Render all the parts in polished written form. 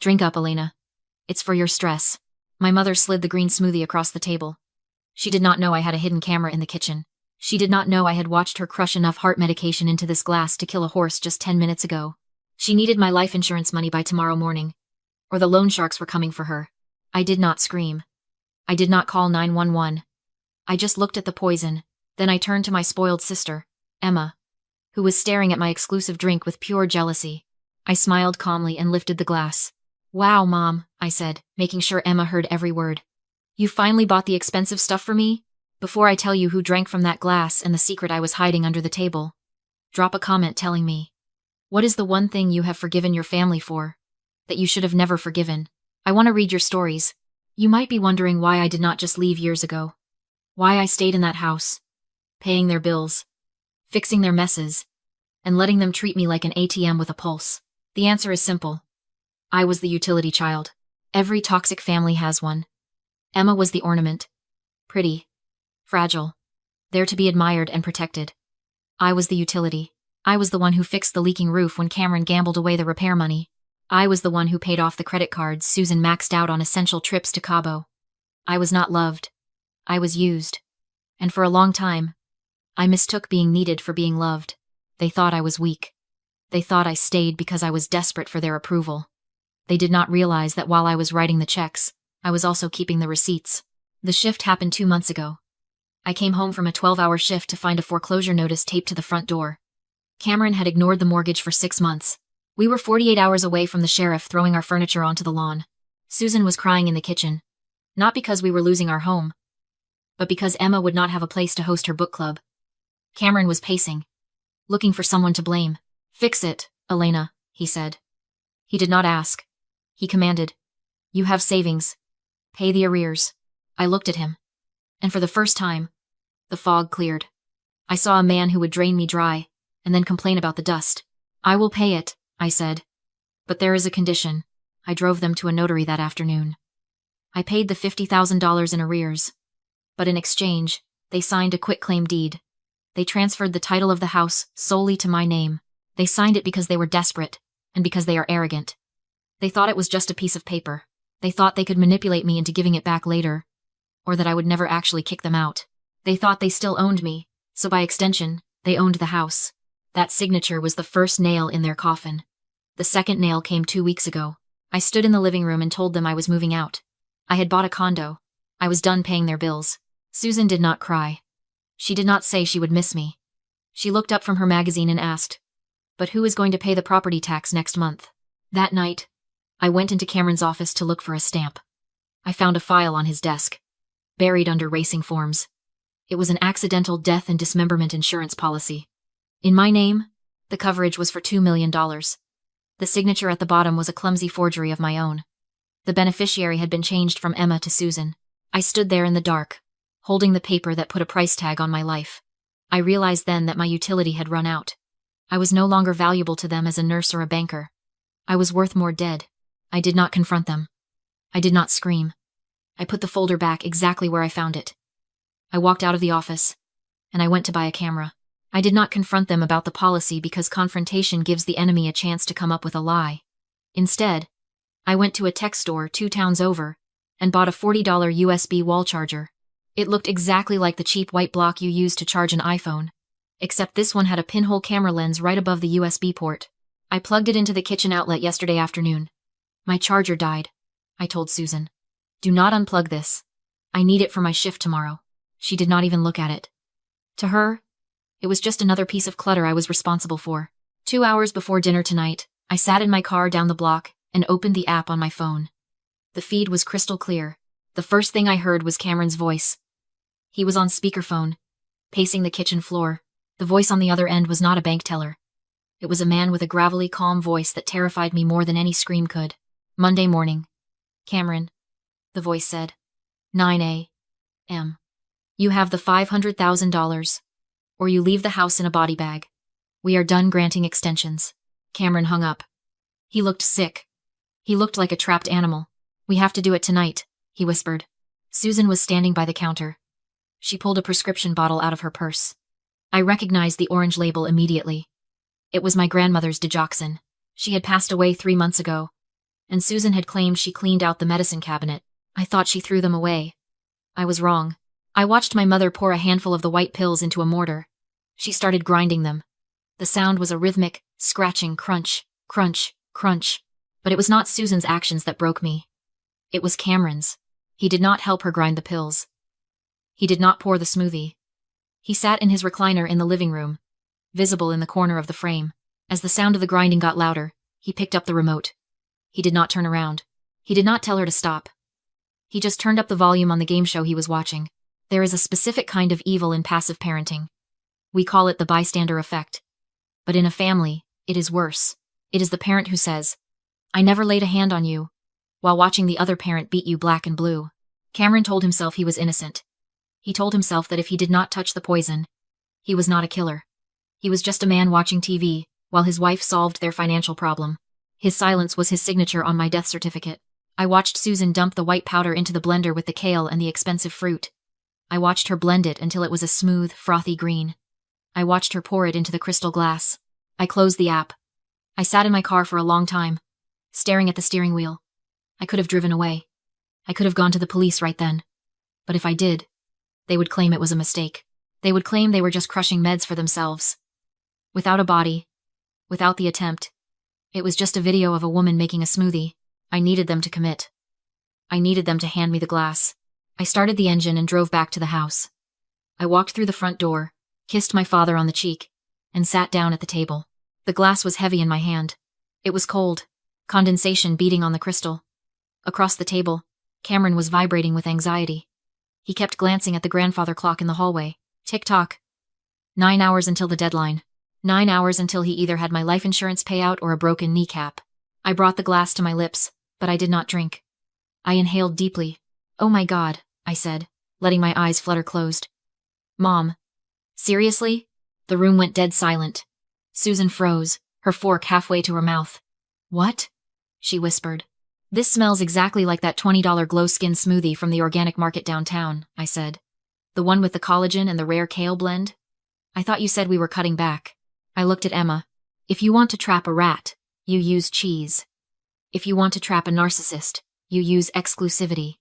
Drink up, Elena. It's for your stress. My mother slid the green smoothie across the table. She did not know I had a hidden camera in the kitchen. She did not know I had watched her crush enough heart medication into this glass to kill a horse just 10 minutes ago. She needed my life insurance money by tomorrow morning, or the loan sharks were coming for her. I did not scream. I did not call 911. I just looked at the poison. Then I turned to my spoiled sister, Emma, who was staring at my exclusive drink with pure jealousy. I smiled calmly and lifted the glass. "Wow, Mom," I said, making sure Emma heard every word. "You finally bought the expensive stuff for me? Before I tell you who drank from that glass and the secret I was hiding under the table, drop a comment telling me, what is the one thing you have forgiven your family for, that you should have never forgiven? I want to read your stories. You might be wondering why I did not just leave years ago. Why I stayed in that house, paying their bills, fixing their messes, and letting them treat me like an ATM with a pulse. The answer is simple. I was the utility child. Every toxic family has one. Emma was the ornament. Pretty. Fragile. There to be admired and protected. I was the utility. I was the one who fixed the leaking roof when Cameron gambled away the repair money. I was the one who paid off the credit cards Susan maxed out on essential trips to Cabo. I was not loved. I was used. And for a long time, I mistook being needed for being loved. They thought I was weak. They thought I stayed because I was desperate for their approval. They did not realize that while I was writing the checks, I was also keeping the receipts. The shift happened 2 months ago. I came home from a 12-hour shift to find a foreclosure notice taped to the front door. Cameron had ignored the mortgage for 6 months. We were 48 hours away from the sheriff throwing our furniture onto the lawn. Susan was crying in the kitchen. Not because we were losing our home, but because Emma would not have a place to host her book club. Cameron was pacing, looking for someone to blame. "Fix it, Elena," he said. He did not ask. He commanded, "You have savings. Pay the arrears." I looked at him, and for the first time, the fog cleared. I saw a man who would drain me dry, and then complain about the dust. "I will pay it," I said. "But there is a condition." I drove them to a notary that afternoon. I paid the $50,000 in arrears, but in exchange, they signed a quitclaim deed. They transferred the title of the house solely to my name. They signed it because they were desperate, and because they are arrogant. They thought it was just a piece of paper. They thought they could manipulate me into giving it back later, or that I would never actually kick them out. They thought they still owned me, so by extension, they owned the house. That signature was the first nail in their coffin. The second nail came 2 weeks ago. I stood in the living room and told them I was moving out. I had bought a condo. I was done paying their bills. Susan did not cry. She did not say she would miss me. She looked up from her magazine and asked, "But who is going to pay the property tax next month?" That night, I went into Cameron's office to look for a stamp. I found a file on his desk, buried under racing forms. It was an accidental death and dismemberment insurance policy. In my name, the coverage was for $2 million. The signature at the bottom was a clumsy forgery of my own. The beneficiary had been changed from Emma to Susan. I stood there in the dark, holding the paper that put a price tag on my life. I realized then that my utility had run out. I was no longer valuable to them as a nurse or a banker. I was worth more dead. I did not confront them. I did not scream. I put the folder back exactly where I found it. I walked out of the office, and I went to buy a camera. I did not confront them about the policy because confrontation gives the enemy a chance to come up with a lie. Instead, I went to a tech store 2 towns over and bought a $40 USB wall charger. It looked exactly like the cheap white block you use to charge an iPhone, except this one had a pinhole camera lens right above the USB port. I plugged it into the kitchen outlet yesterday afternoon. "My charger died," I told Susan. "Do not unplug this. I need it for my shift tomorrow." She did not even look at it. To her, it was just another piece of clutter I was responsible for. 2 hours before dinner tonight, I sat in my car down the block and opened the app on my phone. The feed was crystal clear. The first thing I heard was Cameron's voice. He was on speakerphone, pacing the kitchen floor. The voice on the other end was not a bank teller. It was a man with a gravelly, calm voice that terrified me more than any scream could. "Monday morning. Cameron," the voice said. 9 a.m. "You have the $500,000, or you leave the house in a body bag. We are done granting extensions." Cameron hung up. He looked sick. He looked like a trapped animal. "We have to do it tonight," he whispered. Susan was standing by the counter. She pulled a prescription bottle out of her purse. I recognized the orange label immediately. It was my grandmother's digoxin. She had passed away 3 months ago, and Susan had claimed she cleaned out the medicine cabinet. I thought she threw them away. I was wrong. I watched my mother pour a handful of the white pills into a mortar. She started grinding them. The sound was a rhythmic, scratching crunch, crunch, crunch. But it was not Susan's actions that broke me. It was Cameron's. He did not help her grind the pills. He did not pour the smoothie. He sat in his recliner in the living room, visible in the corner of the frame. As the sound of the grinding got louder, he picked up the remote. He did not turn around. He did not tell her to stop. He just turned up the volume on the game show he was watching. There is a specific kind of evil in passive parenting. We call it the bystander effect. But in a family, it is worse. It is the parent who says, "I never laid a hand on you," while watching the other parent beat you black and blue. Cameron told himself he was innocent. He told himself that if he did not touch the poison, he was not a killer. He was just a man watching TV, while his wife solved their financial problem. His silence was his signature on my death certificate. I watched Susan dump the white powder into the blender with the kale and the expensive fruit. I watched her blend it until it was a smooth, frothy green. I watched her pour it into the crystal glass. I closed the app. I sat in my car for a long time, staring at the steering wheel. I could have driven away. I could have gone to the police right then. But if I did, they would claim it was a mistake. They would claim they were just crushing meds for themselves. Without a body, without the attempt, it was just a video of a woman making a smoothie. I needed them to commit. I needed them to hand me the glass. I started the engine and drove back to the house. I walked through the front door, kissed my father on the cheek, and sat down at the table. The glass was heavy in my hand. It was cold, condensation beating on the crystal. Across the table, Cameron was vibrating with anxiety. He kept glancing at the grandfather clock in the hallway. Tick-tock. 9 hours until the deadline. 9 hours until he either had my life insurance payout or a broken kneecap. I brought the glass to my lips, but I did not drink. I inhaled deeply. "Oh my God," I said, letting my eyes flutter closed. "Mom. Seriously?" The room went dead silent. Susan froze, her fork halfway to her mouth. "What?" she whispered. "This smells exactly like that $20 glow skin smoothie from the organic market downtown," I said. "The one with the collagen and the rare kale blend? I thought you said we were cutting back." I looked at Emma. "If you want to trap a rat, you use cheese. If you want to trap a narcissist, you use exclusivity."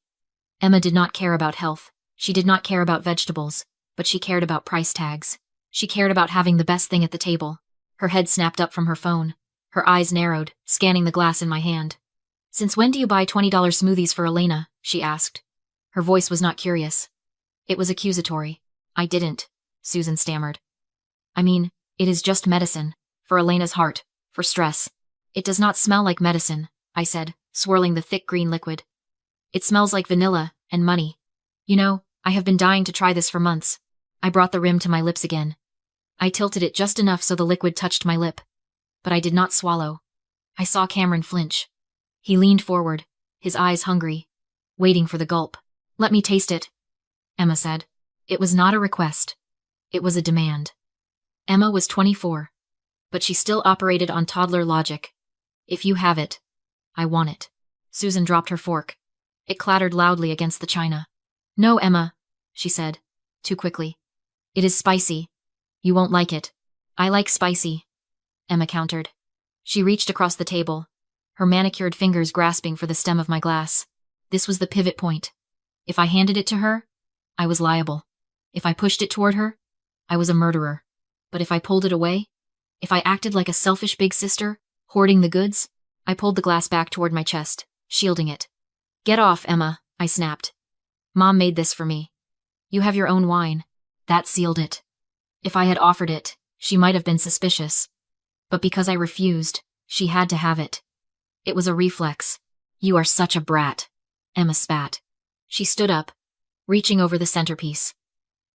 Emma did not care about health. She did not care about vegetables, but she cared about price tags. She cared about having the best thing at the table. Her head snapped up from her phone. Her eyes narrowed, scanning the glass in my hand. "Since when do you buy $20 smoothies for Elena?" she asked. Her voice was not curious. It was accusatory. "I didn't," Susan stammered. "I mean, it is just medicine. For Elena's heart. For stress." "It does not smell like medicine," I said, swirling the thick green liquid. "It smells like vanilla and money. You know, I have been dying to try this for months." I brought the rim to my lips again. I tilted it just enough so the liquid touched my lip. But I did not swallow. I saw Cameron flinch. He leaned forward, his eyes hungry, waiting for the gulp. "Let me taste it," Emma said. It was not a request. It was a demand. Emma was 24, but she still operated on toddler logic. "If you have it, I want it." Susan dropped her fork. It clattered loudly against the china. "No, Emma," she said, too quickly. "It is spicy. You won't like it." "I like spicy," Emma countered. She reached across the table, her manicured fingers grasping for the stem of my glass. This was the pivot point. If I handed it to her, I was liable. If I pushed it toward her, I was a murderer. But if I pulled it away, if I acted like a selfish big sister, hoarding the goods, I pulled the glass back toward my chest, shielding it. "Get off, Emma," I snapped. "Mom made this for me. You have your own wine." That sealed it. If I had offered it, she might have been suspicious. But because I refused, she had to have it. It was a reflex. "You are such a brat," Emma spat. She stood up, reaching over the centerpiece.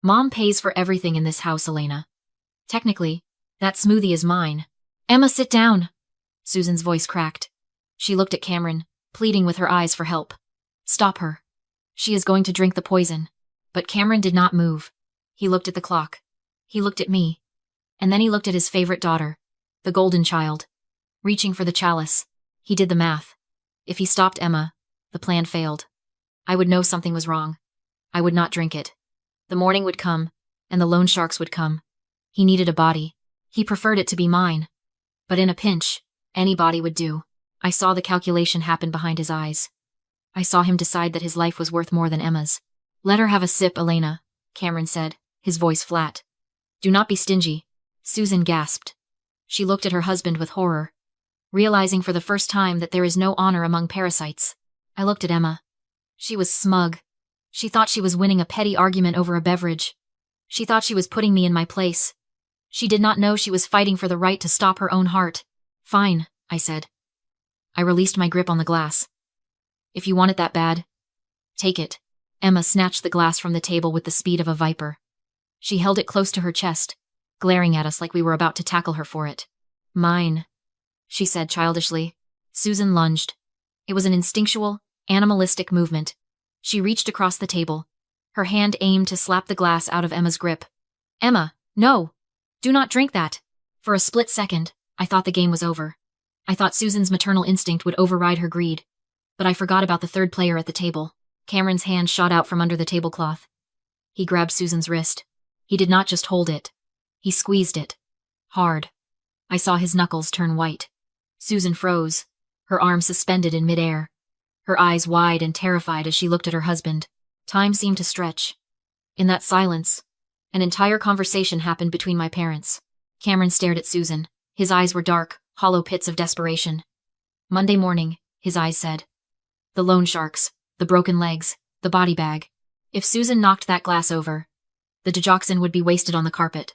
"Mom pays for everything in this house, Elena. Technically, that smoothie is mine." "Emma, sit down," Susan's voice cracked. She looked at Cameron, pleading with her eyes for help. "Stop her. She is going to drink the poison." But Cameron did not move. He looked at the clock. He looked at me. And then he looked at his favorite daughter, the golden child, reaching for the chalice. He did the math. If he stopped Emma, the plan failed. I would know something was wrong. I would not drink it. The morning would come, and the loan sharks would come. He needed a body. He preferred it to be mine. But in a pinch, any body would do. I saw the calculation happen behind his eyes. I saw him decide that his life was worth more than Emma's. Let her have a sip, Elena, Cameron said, his voice flat. Do not be stingy. Susan gasped. She looked at her husband with horror, realizing for the first time that there is no honor among parasites. I looked at Emma. She was smug. She thought she was winning a petty argument over a beverage. She thought she was putting me in my place. She did not know she was fighting for the right to stop her own heart. Fine, I said. I released my grip on the glass. If you want it that bad, take it. Emma snatched the glass from the table with the speed of a viper. She held it close to her chest, glaring at us like we were about to tackle her for it. Mine, she said childishly. Susan lunged. It was an instinctual, animalistic movement. She reached across the table, her hand aimed to slap the glass out of Emma's grip. Emma, no! Do not drink that! For a split second, I thought the game was over. I thought Susan's maternal instinct would override her greed. But I forgot about the third player at the table. Cameron's hand shot out from under the tablecloth. He grabbed Susan's wrist. He did not just hold it. He squeezed it. Hard. I saw his knuckles turn white. Susan froze, her arms suspended in midair, her eyes wide and terrified as she looked at her husband. Time seemed to stretch. In that silence, an entire conversation happened between my parents. Cameron stared at Susan. His eyes were dark, hollow pits of desperation. Monday morning, his eyes said. The loan sharks, the broken legs, the body bag. If Susan knocked that glass over, the digoxin would be wasted on the carpet.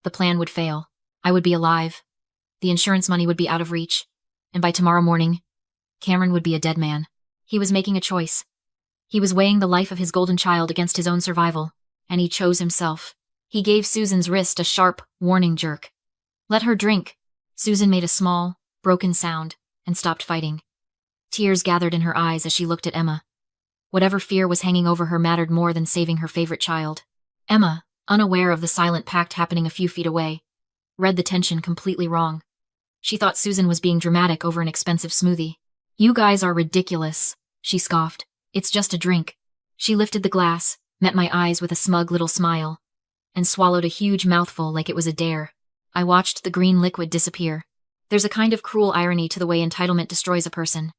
The plan would fail. I would be alive. The insurance money would be out of reach. And by tomorrow morning, Cameron would be a dead man. He was making a choice. He was weighing the life of his golden child against his own survival, and he chose himself. He gave Susan's wrist a sharp, warning jerk. Let her drink. Susan made a small, broken sound, and stopped fighting. Tears gathered in her eyes as she looked at Emma. Whatever fear was hanging over her mattered more than saving her favorite child. Emma, unaware of the silent pact happening a few feet away, read the tension completely wrong. She thought Susan was being dramatic over an expensive smoothie. You guys are ridiculous, she scoffed. It's just a drink. She lifted the glass, met my eyes with a smug little smile, and swallowed a huge mouthful like it was a dare. I watched the green liquid disappear. There's a kind of cruel irony to the way entitlement destroys a person.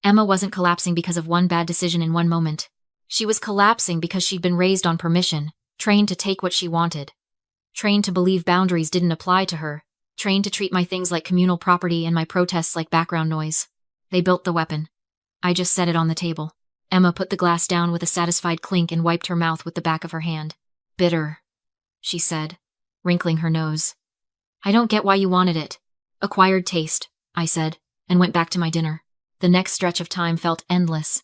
Emma wasn't collapsing because of one bad decision in one moment. She was collapsing because she'd been raised on permission, trained to take what she wanted, trained to believe boundaries didn't apply to her, trained to treat my things like communal property and my protests like background noise. They built the weapon. I just set it on the table. Emma put the glass down with a satisfied clink and wiped her mouth with the back of her hand. Bitter, she said, wrinkling her nose. I don't get why you wanted it. Acquired taste, I said, and went back to my dinner. The next stretch of time felt endless.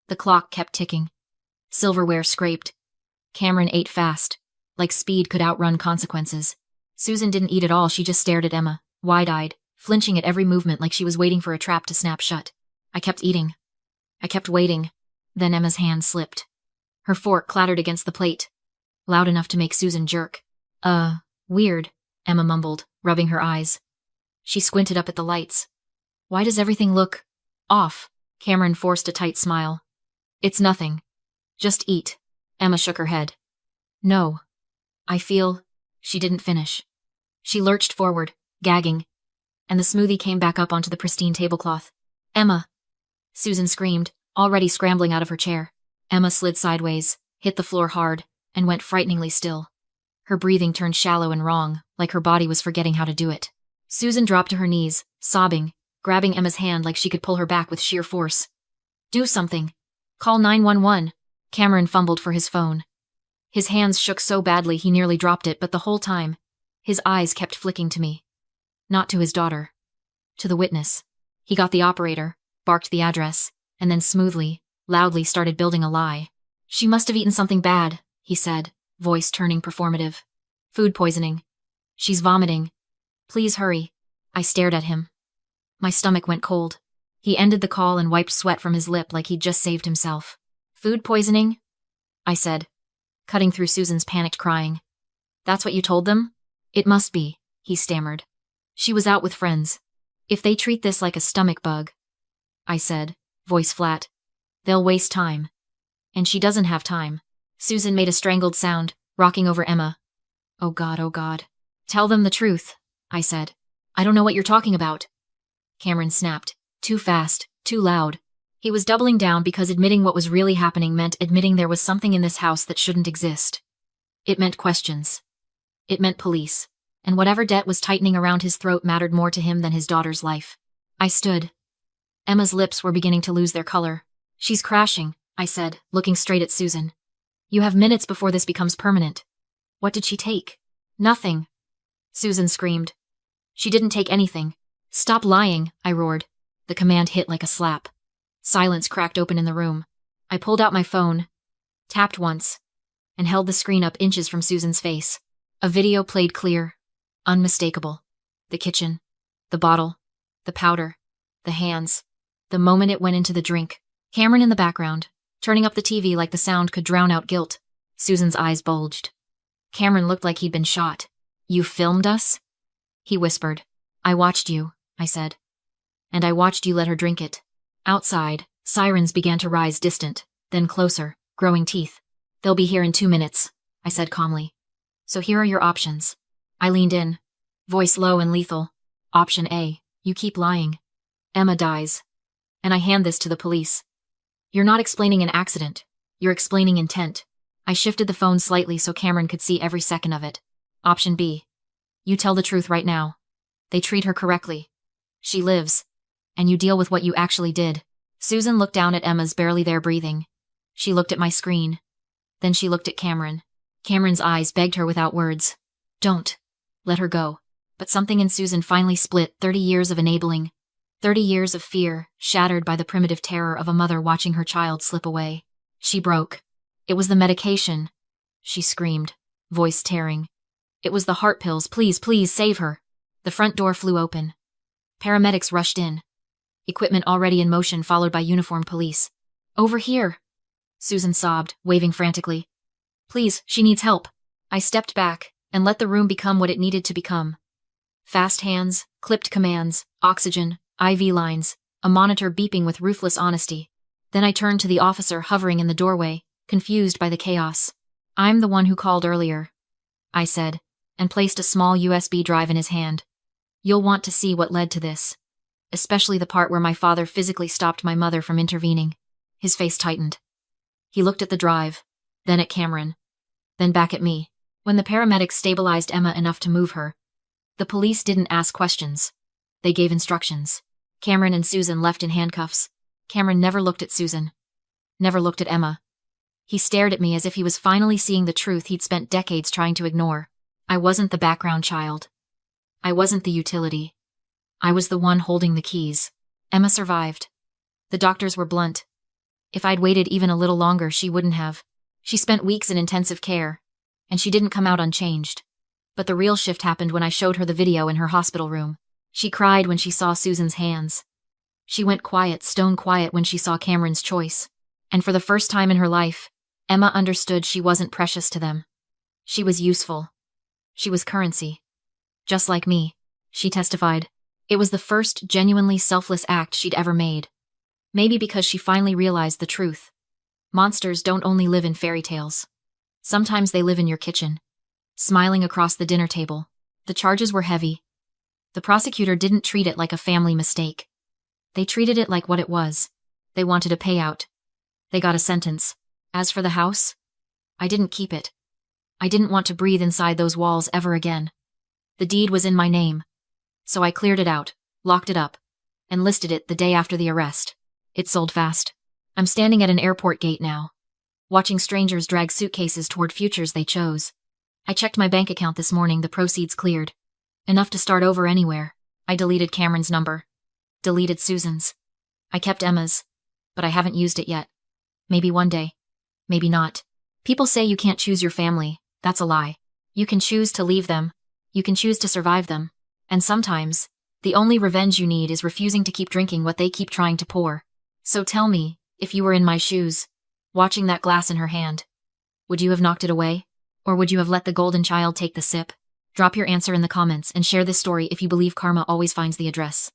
The clock kept ticking. Silverware scraped. Cameron ate fast, like speed could outrun consequences. Susan didn't eat at all, she just stared at Emma, wide-eyed, flinching at every movement like she was waiting for a trap to snap shut. I kept eating. I kept waiting. Then Emma's hand slipped. Her fork clattered against the plate, loud enough to make Susan jerk. Weird, Emma mumbled, rubbing her eyes. She squinted up at the lights. Why does everything look off? Cameron forced a tight smile. It's nothing. Just eat. Emma shook her head. No. I feel... She didn't finish. She lurched forward, gagging, and the smoothie came back up onto the pristine tablecloth. Emma! Susan screamed, already scrambling out of her chair. Emma slid sideways, hit the floor hard, and went frighteningly still. Her breathing turned shallow and wrong, like her body was forgetting how to do it. Susan dropped to her knees, sobbing, grabbing Emma's hand like she could pull her back with sheer force. Do something. Call 911. Cameron fumbled for his phone. His hands shook so badly he nearly dropped it, but the whole time, his eyes kept flicking to me. Not to his daughter. To the witness. He got the operator, barked the address, and then smoothly, loudly started building a lie. She must have eaten something bad, he said, voice turning performative. Food poisoning. She's vomiting. Please hurry. I stared at him. My stomach went cold. He ended the call and wiped sweat from his lip like he'd just saved himself. Food poisoning? I said, cutting through Susan's panicked crying. That's what you told them? It must be, he stammered. She was out with friends. If they treat this like a stomach bug, I said, voice flat, they'll waste time. And she doesn't have time. Susan made a strangled sound, rocking over Emma. Oh God, oh God. Tell them the truth, I said. I don't know what you're talking about. Cameron snapped. Too fast, too loud. He was doubling down because admitting what was really happening meant admitting there was something in this house that shouldn't exist. It meant questions. It meant police. And whatever debt was tightening around his throat mattered more to him than his daughter's life. I stood. Emma's lips were beginning to lose their color. She's crashing, I said, looking straight at Susan. You have minutes before this becomes permanent. What did she take? Nothing. Susan screamed. She didn't take anything. Stop lying, I roared. The command hit like a slap. Silence cracked open in the room. I pulled out my phone, tapped once, and held the screen up inches from Susan's face. A video played clear, unmistakable. The kitchen, the bottle, the powder, the hands. The moment it went into the drink. Cameron in the background, turning up the TV like the sound could drown out guilt. Susan's eyes bulged. Cameron looked like he'd been shot. You filmed us? He whispered. I watched you, I said. And I watched you let her drink it. Outside, sirens began to rise distant, then closer, growing teeth. They'll be here in 2 minutes, I said calmly. So here are your options. I leaned in, voice low and lethal. Option A, you keep lying. Emma dies. And I hand this to the police. You're not explaining an accident. You're explaining intent. I shifted the phone slightly so Cameron could see every second of it. Option B. You tell the truth right now. They treat her correctly. She lives. And you deal with what you actually did. Susan looked down at Emma's barely there breathing. She looked at my screen. Then she looked at Cameron. Cameron's eyes begged her without words. Don't. Let her go. But something in Susan finally split. 30 years of enabling. 30 years of fear, shattered by the primitive terror of a mother watching her child slip away. She broke. It was the medication. She screamed, voice tearing. It was the heart pills. Please, please, save her. The front door flew open. Paramedics rushed in. Equipment already in motion, followed by uniformed police. Over here. Susan sobbed, waving frantically. Please, she needs help. I stepped back and let the room become what it needed to become. Fast hands, clipped commands, oxygen, IV lines, a monitor beeping with ruthless honesty. Then I turned to the officer hovering in the doorway, confused by the chaos. I'm the one who called earlier, I said, and placed a small USB drive in his hand. You'll want to see what led to this. Especially the part where my father physically stopped my mother from intervening. His face tightened. He looked at the drive, then at Cameron, then back at me. When the paramedics stabilized Emma enough to move her, the police didn't ask questions. They gave instructions. Cameron and Susan left in handcuffs. Cameron never looked at Susan. Never looked at Emma. He stared at me as if he was finally seeing the truth he'd spent decades trying to ignore. I wasn't the background child. I wasn't the utility. I was the one holding the keys. Emma survived. The doctors were blunt. If I'd waited even a little longer, she wouldn't have. She spent weeks in intensive care, and she didn't come out unchanged. But the real shift happened when I showed her the video in her hospital room. She cried when she saw Susan's hands. She went quiet, stone quiet when she saw Cameron's choice. And for the first time in her life, Emma understood she wasn't precious to them. She was useful. She was currency. Just like me, she testified. It was the first genuinely selfless act she'd ever made. Maybe because she finally realized the truth. Monsters don't only live in fairy tales. Sometimes they live in your kitchen. Smiling across the dinner table. The charges were heavy. The prosecutor didn't treat it like a family mistake. They treated it like what it was. They wanted a payout. They got a sentence. As for the house, I didn't keep it. I didn't want to breathe inside those walls ever again. The deed was in my name. So I cleared it out, locked it up, and listed it the day after the arrest. It sold fast. I'm standing at an airport gate now, watching strangers drag suitcases toward futures they chose. I checked my bank account this morning, the proceeds cleared. Enough to start over anywhere. I deleted Cameron's number. Deleted Susan's. I kept Emma's, but I haven't used it yet. Maybe one day. Maybe not. People say you can't choose your family. That's a lie. You can choose to leave them. You can choose to survive them. And sometimes, the only revenge you need is refusing to keep drinking what they keep trying to pour. So tell me, if you were in my shoes, watching that glass in her hand, would you have knocked it away? Or would you have let the golden child take the sip? Drop your answer in the comments and share this story if you believe karma always finds the address.